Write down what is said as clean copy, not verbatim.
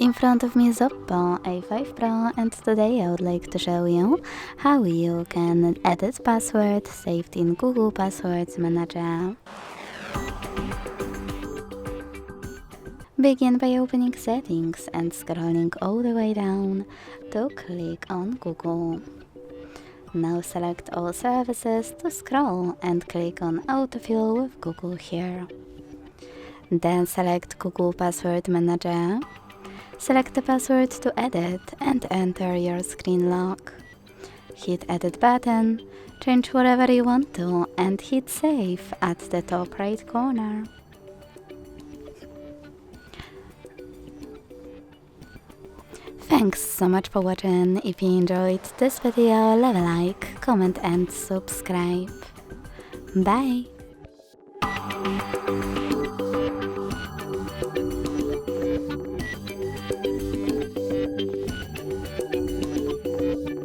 In front of me is Oppo A5 Pro, and today I would like to show you how you can edit password saved in Google Passwords Manager. Begin by opening Settings and scrolling all the way down to click on Google. Now select All Services to scroll and click on Autofill with Google here. Then select Google Password Manager. Select the password to edit and enter your screen lock. Hit Edit button, change whatever you want to, and hit Save at the top right corner. Thanks so much for watching. If you enjoyed this video, leave a like, comment and subscribe. Bye!